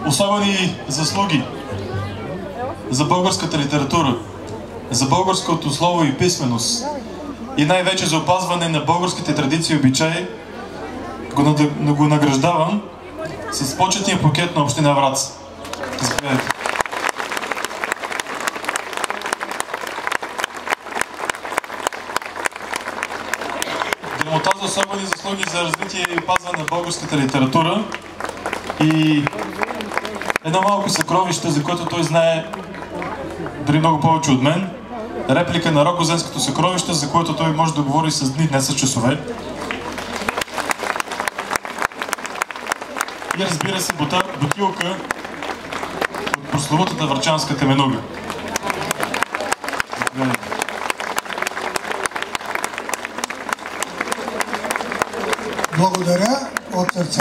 особени заслуги за българската литература, за българското слово и писменост и най-вече за опазване на българските традиции и обичаи, го награждавам с почетния букет на община Враца. Заповядайте. Грамота за особени заслуги за развитие и опазване на българската литература и едно малко съкровище, за което той знае дори много повече от мен. Реплика на Рогозенското съкровище, за което той може да говори с дни, не с часове. И разбира се, бутилка от прословутата врачанска теменуга. Благодаря от сърце.